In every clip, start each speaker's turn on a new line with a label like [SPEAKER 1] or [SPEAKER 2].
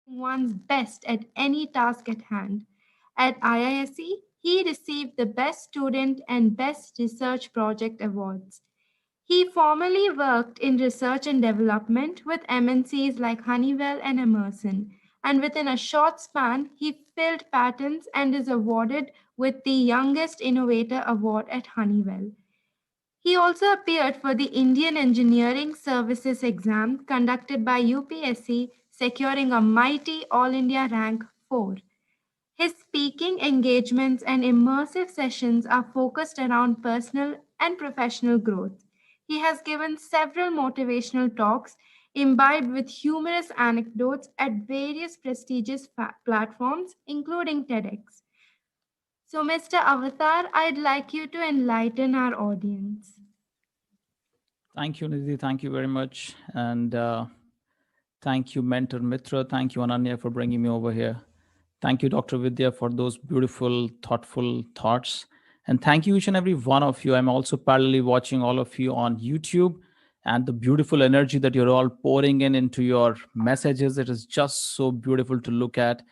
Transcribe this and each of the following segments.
[SPEAKER 1] one's best at any task at hand. At IISc, he received the Best Student and Best Research Project awards. He formerly worked in research and development with MNCs like Honeywell and Emerson, and within a short span, he filled patents and is awarded with the Youngest Innovator Award at Honeywell. He also appeared for the Indian Engineering Services exam conducted by UPSC, securing a mighty All India rank 4. His speaking engagements and immersive sessions are focused around personal and professional growth. He has given several motivational talks imbibed with humorous anecdotes at various prestigious platforms, including TEDx. So, Mr. Avatar, I'd like you to enlighten our audience.
[SPEAKER 2] Thank you, Nidhi. Thank you very much. And thank you, mentor Mitra. Thank you, Ananya, for bringing me over here. Thank you, Dr. Vidya, for those beautiful, thoughtful thoughts. And thank you, each and every one of you. I'm also parallelly watching all of you on YouTube and the beautiful energy that you're all pouring in into your messages. It is just so beautiful to look at.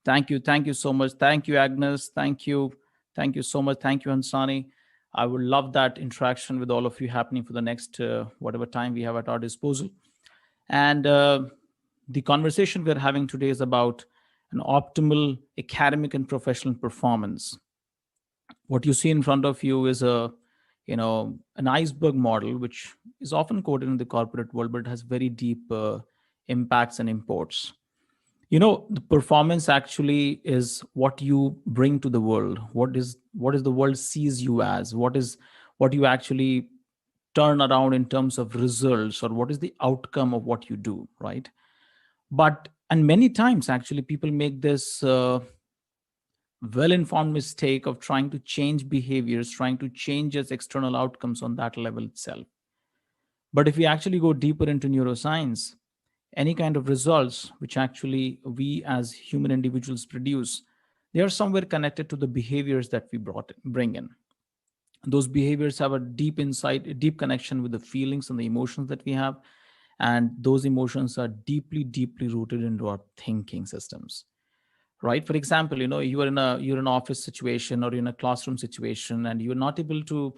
[SPEAKER 2] Thank you. Thank you so much. Thank you, Agnes. Thank you. Thank you so much. Thank you, Hansani. I would love that interaction with all of you happening for the next whatever time we have at our disposal. And the conversation we're having today is about an optimal academic and professional performance. What you see in front of you is an iceberg model, which is often quoted in the corporate world, but it has very deep impacts and imports. The performance actually is what you bring to the world. What is the world sees you as? What you actually turn around in terms of results, or what is the outcome of what you do, right? But and many times actually people make this well informed mistake of trying to change behaviors, trying to change its external outcomes on that level itself. But if we actually go deeper into neuroscience, any kind of results which actually we as human individuals produce, they are somewhere connected to the behaviors that we bring in. Those behaviors have a deep insight, a deep connection with the feelings and the emotions that we have. And those emotions are deeply, deeply rooted into our thinking systems, right? For example, you're in an office situation or in a classroom situation, and you're not able to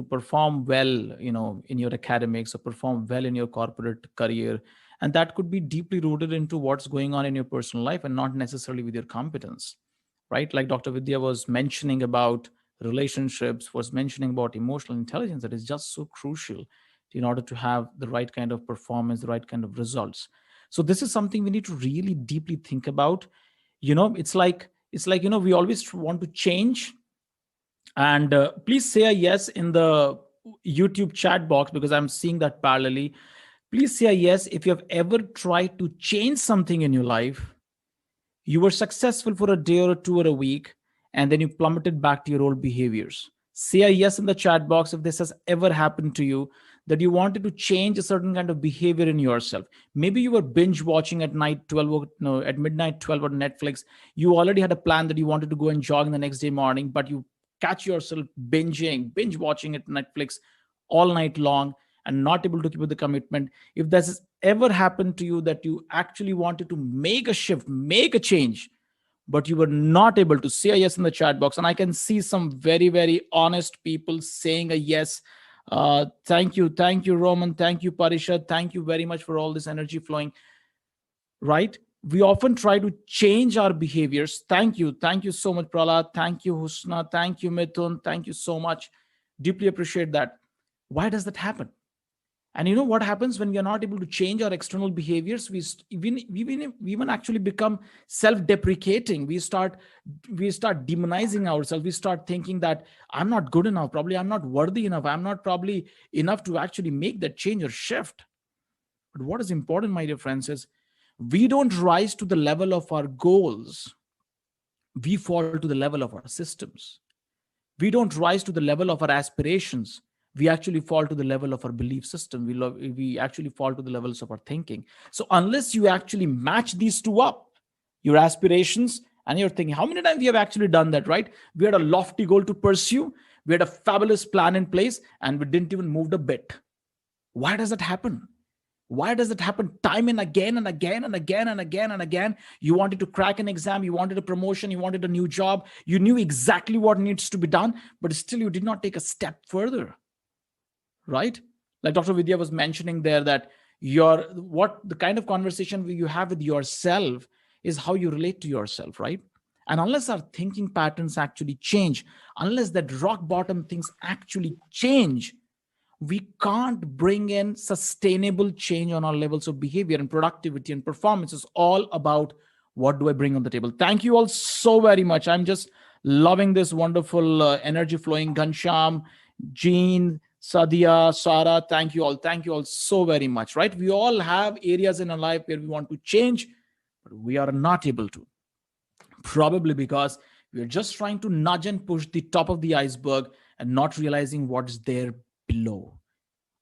[SPEAKER 2] perform well, in your academics, or perform well in your corporate career. And that could be deeply rooted into what's going on in your personal life and not necessarily with your competence, right? Like Dr. Vidya was mentioning about relationships, was mentioning about emotional intelligence, that is just so crucial in order to have the right kind of performance, the right kind of results. So this is something we need to really deeply think about. It's like we always want to change. And please say a yes in the YouTube chat box, because I'm seeing that parallelly. Please say a yes if you have ever tried to change something in your life. You were successful for a day or two or a week, and then you plummeted back to your old behaviors. Say a yes in the chat box if this has ever happened to you, that you wanted to change a certain kind of behavior in yourself. Maybe you were binge watching at night 12 or no, at midnight 12 on Netflix. You already had a plan that you wanted to go and jog in the next day morning, but you catch yourself binge watching at Netflix all night long and not able to keep with the commitment. If this has ever happened to you, that you actually wanted to make a shift, make a change, but you were not able to, say a yes in the chat box. And I can see some very, very honest people saying a yes. Thank you, Roman. Thank you, Parishad. Thank you very much for all this energy flowing. Right? We often try to change our behaviors. Thank you so much, Prahlad. Thank you, Husna. Thank you, Mithun. Thank you so much. Deeply appreciate that. Why does that happen? And you know what happens when we are not able to change our external behaviors? We even actually become self-deprecating. We start demonizing ourselves. We start thinking that I'm not good enough. Probably I'm not worthy enough. I'm not probably enough to actually make that change or shift. But what is important, my dear friends, is we don't rise to the level of our goals. We fall to the level of our systems. We don't rise to the level of our aspirations. We actually fall to the level of our belief system. We actually fall to the levels of our thinking. So unless you actually match these two up, your aspirations and your thinking, how many times we have actually done that, right? We had a lofty goal to pursue. We had a fabulous plan in place, and we didn't even move a bit. Why does that happen? Why does it happen time and again and again and again and again and again? You wanted to crack an exam, you wanted a promotion, you wanted a new job, you knew exactly what needs to be done, but still you did not take a step further, right? Like Dr. Vidya was mentioning there, that your what the kind of conversation you have with yourself is how you relate to yourself, right? And unless our thinking patterns actually change, unless that rock bottom things actually change, we can't bring in sustainable change on our levels of behavior and productivity and performance. Is all about what do I bring on the table. Thank you all so very much. I'm just loving this wonderful energy flowing. Gansham, Jean, Sadia, Sarah, thank you all so very much. Right, we all have areas in our life where we want to change, but we are not able to, probably because we're just trying to nudge and push the top of the iceberg and not realizing what's there below.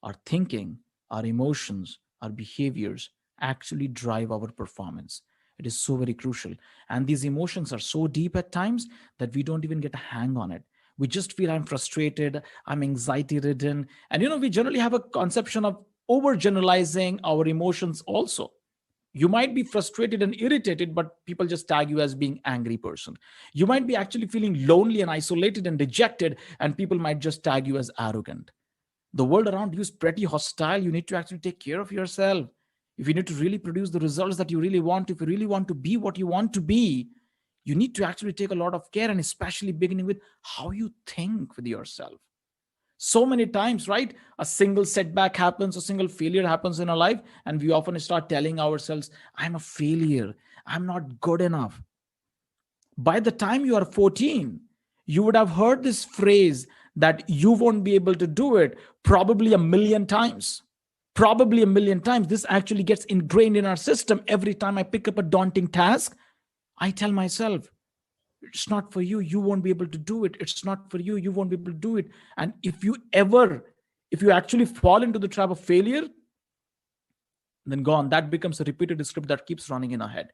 [SPEAKER 2] Our thinking, our emotions, our behaviors actually drive our performance. It is so very crucial. And these emotions are so deep at times that we don't even get a hang on it. We just feel I'm frustrated, I'm anxiety ridden. And we generally have a conception of overgeneralizing our emotions also. You might be frustrated and irritated, but people just tag you as being angry person. You might be actually feeling lonely and isolated and dejected, and people might just tag you as arrogant. The world around you is pretty hostile. You need to actually take care of yourself. If you need to really produce the results that you really want, if you really want to be what you want to be, you need to actually take a lot of care, and especially beginning with how you think with yourself. So many times, right? A single setback happens, a single failure happens in our life, and we often start telling ourselves, I'm a failure, I'm not good enough. By the time you are 14, you would have heard this phrase that you won't be able to do it probably a million times. Probably a million times. This actually gets ingrained in our system. Every time I pick up a daunting task, I tell myself, it's not for you. You won't be able to do it. It's not for you. You won't be able to do it. And if you actually fall into the trap of failure, then gone. That becomes a repeated script that keeps running in our head.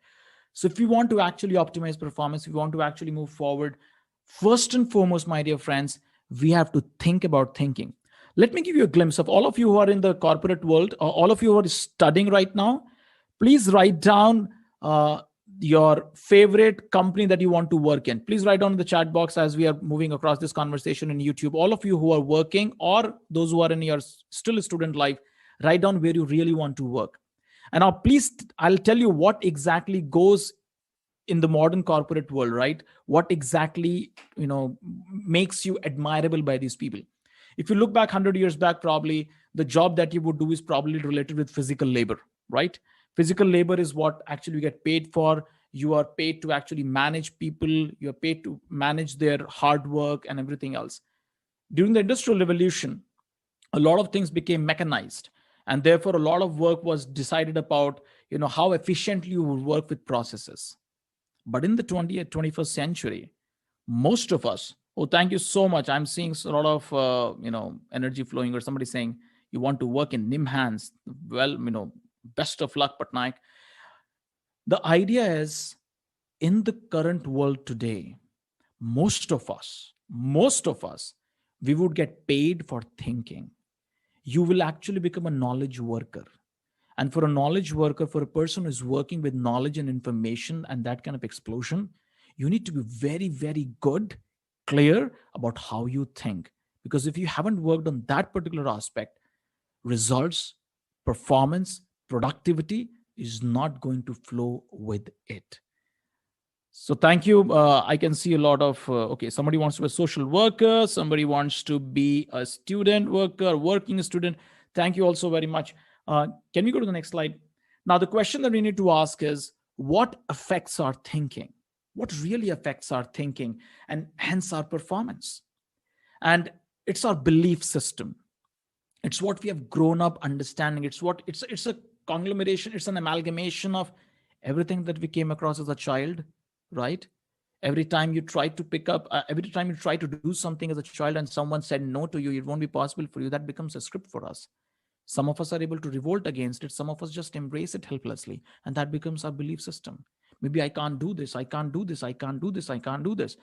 [SPEAKER 2] So if we want to actually optimize performance, if we want to actually move forward, first and foremost, my dear friends, we have to think about thinking. Let me give you a glimpse of all of you who are in the corporate world, or all of you who are studying right now. Please write down your favorite company that you want to work in. Please write down in the chat box as we are moving across this conversation in YouTube. All of you who are working, or those who are in your still student life, write down where you really want to work. And now, please, I'll tell you what exactly goes in the modern corporate world, right? What exactly, makes you admirable by these people. If you look back 100 years back, probably the job that you would do is probably related with physical labor, right? Physical labor is what actually you get paid for. You are paid to actually manage people. You are paid to manage their hard work and everything else. During the Industrial Revolution, a lot of things became mechanized, and therefore a lot of work was decided about how efficiently you would work with processes. But in the 20th 21st century, most of us, oh, thank you so much, I'm seeing a lot of energy flowing, or somebody saying you want to work in nimhans. Well, best of luck, Patnaik. The idea is, in the current world today, most of us, we would get paid for thinking. You will actually become a knowledge worker. And for a knowledge worker, for a person who's working with knowledge and information and that kind of explosion, you need to be very, very good, clear about how you think. Because if you haven't worked on that particular aspect, results, performance, productivity is not going to flow with it. So thank you. I can see a lot of okay. Somebody wants to be a social worker. Somebody wants to be a student worker, working student. Thank you also very much. Can we go to the next slide? Now the question that we need to ask is, what affects our thinking? What really affects our thinking and hence our performance? And it's our belief system. It's what we have grown up understanding. It's a conglomeration, it's an amalgamation of everything that we came across as a child, right? Every time you try to do something as a child and someone said no to you, it won't be possible for you, that becomes a script for us. Some of us are able to revolt against it, some of us just embrace it helplessly, and that becomes our belief system. Maybe I can't do this, I can't do this, I can't do this, I can't do this.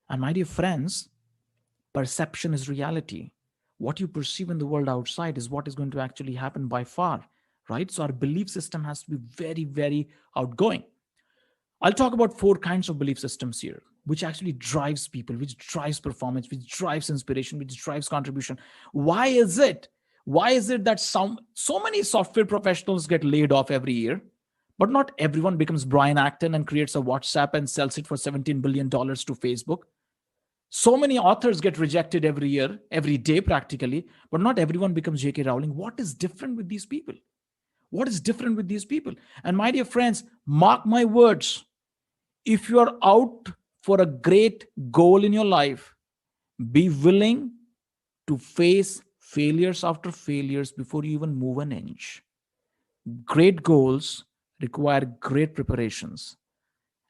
[SPEAKER 2] And my dear friends, perception is reality. What you perceive in the world outside is what is going to actually happen by far, right? So our belief system has to be very, very outgoing. I'll talk about four kinds of belief systems here, which actually drives people, which drives performance, which drives inspiration, which drives contribution. Why is it? Why is it that so many software professionals get laid off every year, but not everyone becomes Brian Acton and creates a WhatsApp and sells it for $17 billion to Facebook? So many authors get rejected every year, every day practically, but not everyone becomes J.K. Rowling. What is different with these people? What is different with these people? And my dear friends, mark my words, if you are out for a great goal in your life, be willing to face failures after failures before you even move an inch. Great goals require great preparations,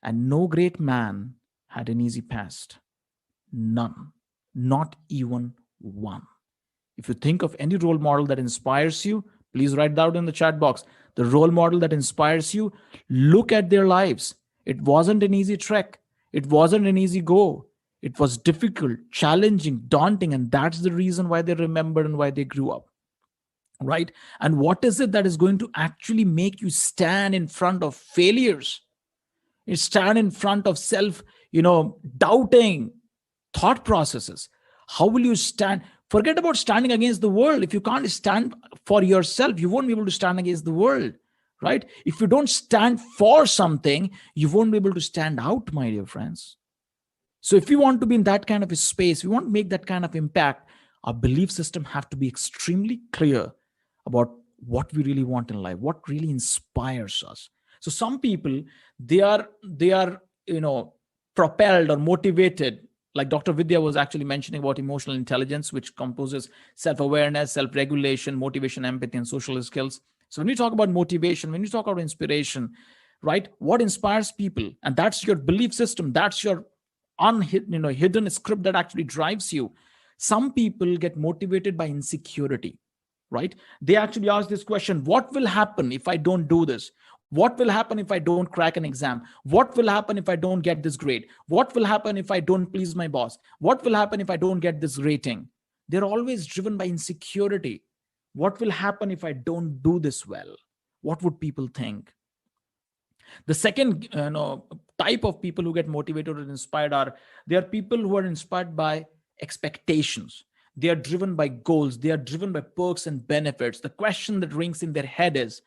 [SPEAKER 2] and no great man had an easy past. None, not even one. If you think of any role model that inspires you, please write that in the chat box. The role model that inspires you, look at their lives. It wasn't an easy trek. It wasn't an easy go. It was difficult, challenging, daunting, and that's the reason why they remembered and why they grew up. Right? And what is it that is going to actually make you stand in front of failures? You stand in front of self, doubting thought processes. How will you stand? Forget about standing against the world. If you can't stand for yourself, you won't be able to stand against the world, right? If you don't stand for something, you won't be able to stand out, my dear friends. So if we want to be in that kind of a space, we want to make that kind of impact, our belief system have to be extremely clear about what we really want in life, what really inspires us. So some people, they are propelled or motivated, like Dr. Vidya was actually mentioning about emotional intelligence, which composes self-awareness, self-regulation, motivation, empathy, and social skills. So when we talk about motivation, when we talk about inspiration, right, what inspires people, and that's your belief system, that's your hidden script that actually drives you. Some people get motivated by insecurity, right? They actually ask this question: what will happen if I don't do this? What will happen if I don't crack an exam? What will happen if I don't get this grade? What will happen if I don't please my boss? What will happen if I don't get this rating? They're always driven by insecurity. What will happen if I don't do this well? What would people think? The second type of people who get motivated and inspired are, they are people who are inspired by expectations. They are driven by goals. They are driven by perks and benefits. The question that rings in their head is,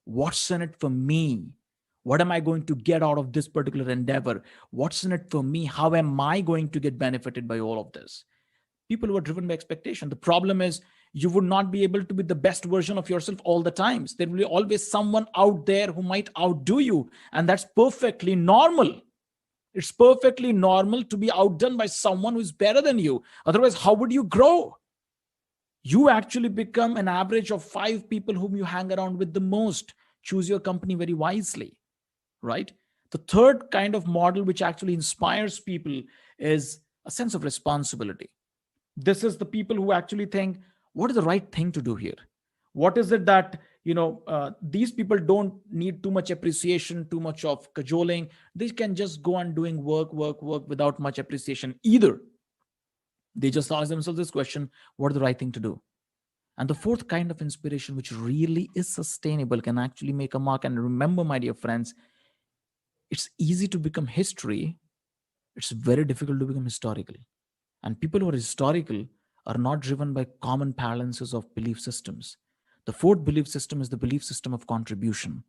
[SPEAKER 2] what's in it for me? What am I going to get out of this particular endeavor? What's in it for me? How am I going to get benefited by all of this? People who are driven by expectation. The problem is, you would not be able to be the best version of yourself all the times. There will be always someone out there who might outdo you, and that's perfectly normal. It's perfectly normal to be outdone by someone who's better than you. Otherwise, how would you grow? You actually become an average of 5 people whom you hang around with the most. Choose your company very wisely, right? The third kind of model which actually inspires people is a sense of responsibility. This is the people who actually think, what is the right thing to do here? What is it that these people don't need too much appreciation, too much of cajoling. They can just go on doing work without much appreciation either. They just ask themselves this question: what is the right thing to do? And the fourth kind of inspiration, which really is sustainable, can actually make a mark. And remember, my dear friends, it's easy to become history, it's very difficult to become historical. And people who are historical are not driven by common balances of belief systems. The fourth belief system is the belief system of contribution.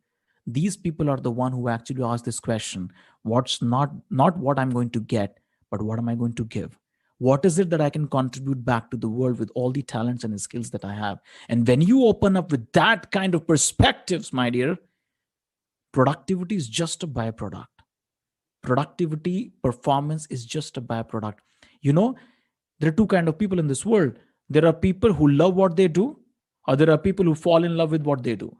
[SPEAKER 2] These people are the one who actually ask this question: what's not what I'm going to get, but what am I going to give? What is it that I can contribute back to the world with all the talents and the skills that I have? And when you open up with that kind of perspectives, my dear, productivity is just a byproduct. Productivity, performance is just a byproduct. You know, there are two kind of people in this world. There are people who love what they do, or there are people who fall in love with what they do.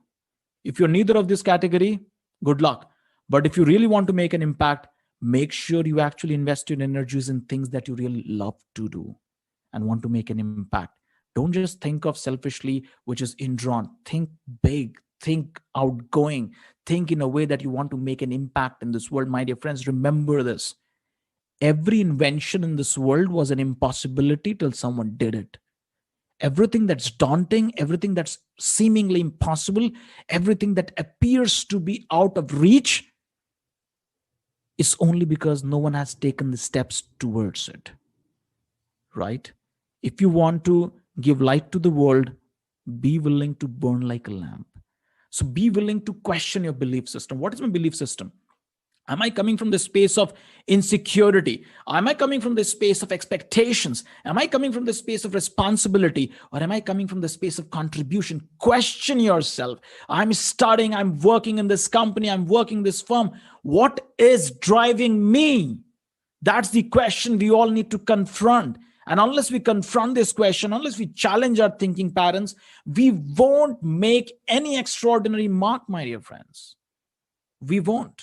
[SPEAKER 2] If you're neither of this category, good luck. But if you really want to make an impact, make sure you actually invest your energies in things that you really love to do and want to make an impact. Don't just think of selfishly, which is indrawn. Think big, think outgoing, think in a way that you want to make an impact in this world. My dear friends, remember this: every invention in this world was an impossibility till someone did it. Everything that's daunting, everything that's seemingly impossible, everything that appears to be out of reach is only because no one has taken the steps towards it, right? If you want to give light to the world, be willing to burn like a lamp. So be willing to question your belief system. What is my belief system? Am I coming from the space of insecurity? Am I coming from the space of expectations? Am I coming from the space of responsibility? Or am I coming from the space of contribution? Question yourself. I'm studying, I'm working in this company, I'm working this firm. What is driving me? That's the question we all need to confront. And unless we confront this question, unless we challenge our thinking patterns, we won't make any extraordinary mark, my dear friends. We won't.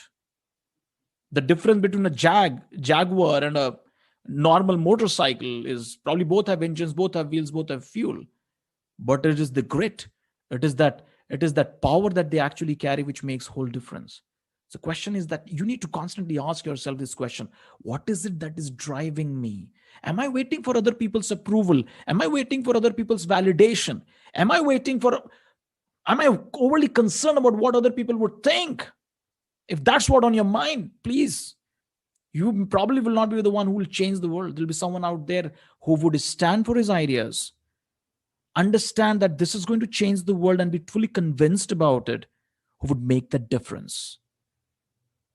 [SPEAKER 2] The difference between a jaguar and a normal motorcycle is probably both have engines, both have wheels, both have fuel, but it is the grit, it is that power that they actually carry which makes whole difference. The question is that you need to constantly ask yourself this question: what is it that is driving me? Am I waiting for other people's approval? Am I waiting for other people's validation? Am I overly concerned about what other people would think? If that's what on your mind, please, you probably will not be the one who will change the world. There'll be someone out there who would stand for his ideas, understand that this is going to change the world and be fully convinced about it, who would make that difference.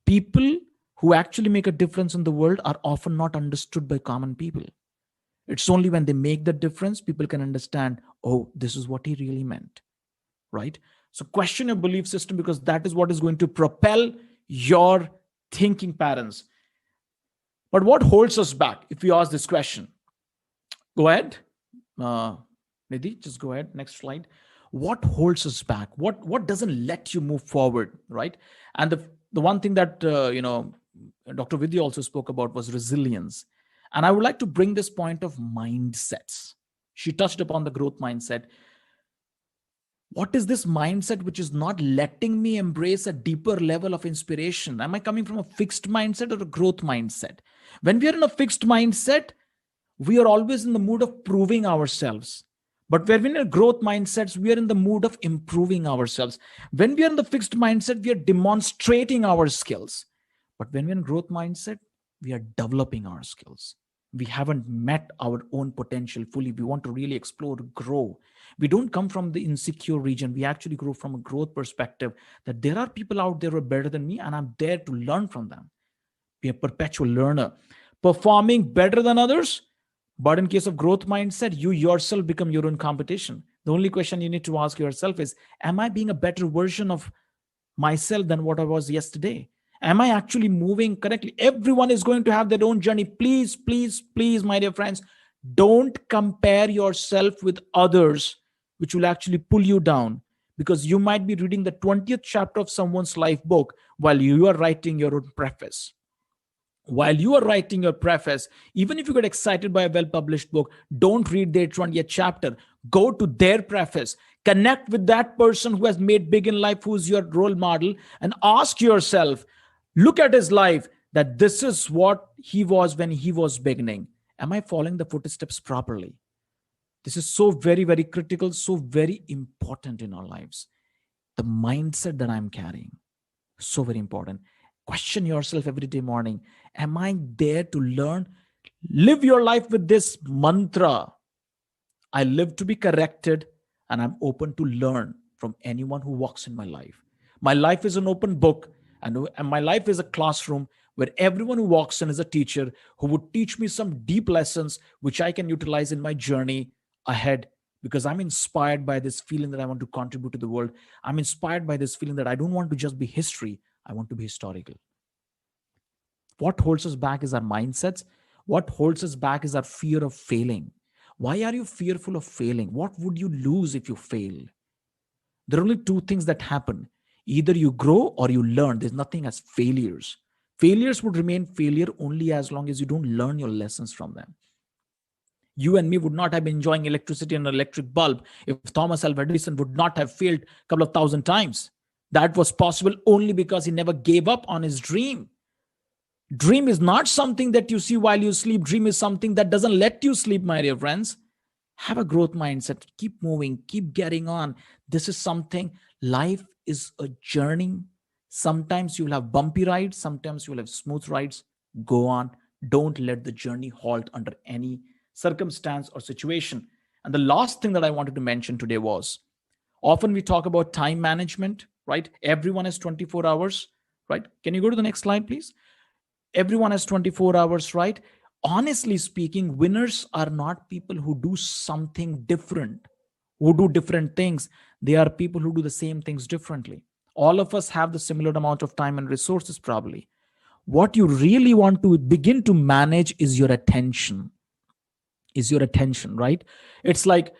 [SPEAKER 2] People who actually make a difference in the world are often not understood by common people. It's only when they make that difference people can understand, oh, this is what he really meant, right? So question your belief system, because that is what is going to propel your thinking patterns. But what holds us back if we ask this question? Go ahead. Uh, Nidhi, just go ahead. Next slide. What holds us back? What doesn't let you move forward, right? And the one thing that Dr. Vidya also spoke about was resilience. And I would like to bring this point of mindsets. She touched upon the growth mindset. What is this mindset which is not letting me embrace a deeper level of inspiration? Am I coming from a fixed mindset or a growth mindset? When we are in a fixed mindset, we are always in the mood of proving ourselves. But when we're in a growth mindsets, we are in the mood of improving ourselves. When we are in the fixed mindset, we are demonstrating our skills. But when we're in growth mindset, we are developing our skills. We haven't met our own potential fully. We want to really explore, grow. We don't come from the insecure region. We actually grow from a growth perspective, that there are people out there who are better than me and I'm there to learn from them. Be a perpetual learner, performing better than others. But in case of growth mindset, you yourself become your own competition. The only question you need to ask yourself is, am I being a better version of myself than what I was yesterday? Am I actually moving correctly? Everyone is going to have their own journey. Please, please, please, my dear friends, don't compare yourself with others, which will actually pull you down, because you might be reading the 20th chapter of someone's life book while you are writing your own preface. While you are writing your preface, even if you get excited by a well published book, don't read their 20th chapter. Go to their preface, connect with that person who has made big in life, who's your role model, and ask yourself, look at his life, that this is what he was when he was beginning. Am I following the footsteps properly? This is so very, very critical, so very important in our lives. The mindset that I'm carrying, so very important. Question yourself every day morning, am I there to learn? Live your life with this mantra: I live to be corrected, and I'm open to learn from anyone who walks in my life. My life is an open book, and my life is a classroom where everyone who walks in is a teacher who would teach me some deep lessons which I can utilize in my journey ahead, because I'm inspired by this feeling that I want to contribute to the world. I'm inspired by this feeling that I don't want to just be history, I want to be historical. What holds us back is our mindsets. What holds us back is our fear of failing. Why are you fearful of failing? What would you lose if you fail? There are only two things that happen: either you grow or you learn. There's nothing as failures. Failures would remain failure only as long as you don't learn your lessons from them. You and me would not have been enjoying electricity and an electric bulb if Thomas Alva Edison would not have failed a couple of thousand times. That was possible only because he never gave up on his dream. Dream is not something that you see while you sleep. Dream is something that doesn't let you sleep, my dear friends.
[SPEAKER 3] Have a growth mindset, keep moving, keep getting on. This is something, life is a journey. Sometimes you'll have bumpy rides, sometimes you'll have smooth rides. Go on. Don't let the journey halt under any circumstance or situation. And the last thing that I wanted to mention today was, often we talk about time management, right? Everyone has 24 hours, right? Can you go to the next slide, please? Everyone has 24 hours, right? Honestly speaking, winners are not people who do something different, who do different things. They are people who do the same things differently. All of us have the similar amount of time and resources, probably. What you really want to begin to manage is your attention. Is your attention, right? It's like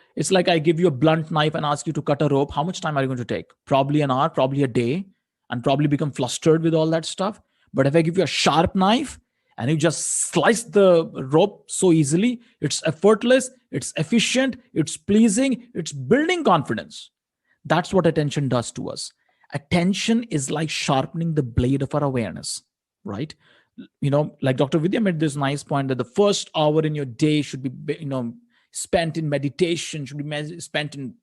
[SPEAKER 3] I give you a blunt knife and ask you to cut a rope. How much time are you going to take? Probably an hour, probably a day, and probably become flustered with all that stuff. But if I give you a sharp knife and you just slice the rope so easily, it's effortless, it's efficient, it's pleasing, it's building confidence. That's what attention does to us. Attention is like sharpening the blade of our awareness, right? Like Dr. Vidya made this nice point that the first hour in your day should be, spent in meditation, should be spent in,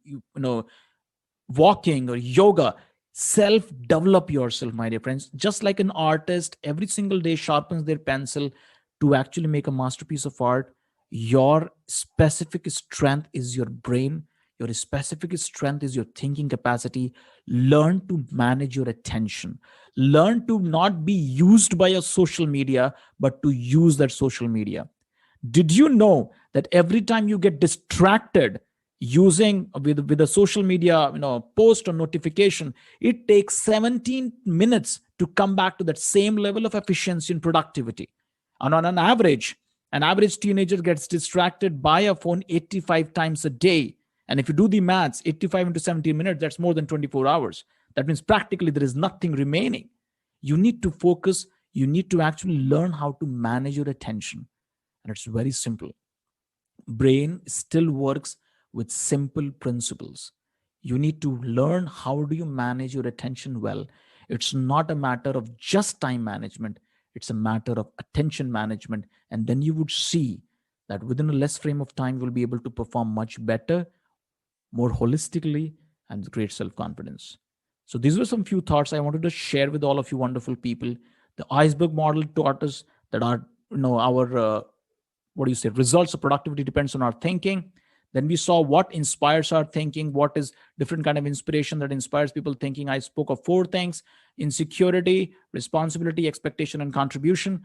[SPEAKER 3] walking or yoga. Self develop yourself, my dear friends. Just like an artist every single day sharpens their pencil to actually make a masterpiece of art, your specific strength is your brain, your specific strength is your thinking capacity. Learn to manage your attention. Learn to not be used by a social media, but to use that social media. Did you know that every time you get distracted using with a social media, post or notification, it takes 17 minutes to come back to that same level of efficiency and productivity? And on an average teenager gets distracted by a phone 85 times a day. And if you do the maths, 85 into 17 minutes, that's more than 24 hours. That means practically there is nothing remaining. You need to focus. You need to actually learn how to manage your attention. And it's very simple. Brain still works with simple principles. You need to learn how do you manage your attention well. It's not a matter of just time management, it's a matter of attention management. And then you would see that within a less frame of time, you'll be able to perform much better, more holistically, and with great self confidence. So, these were some few thoughts I wanted to share with all of you wonderful people. The Iceberg model taught us that our what do you say, results of productivity depends on our thinking. Then we saw what inspires our thinking, what is different kind of inspiration that inspires people thinking. I spoke of four things: insecurity, responsibility, expectation, and contribution.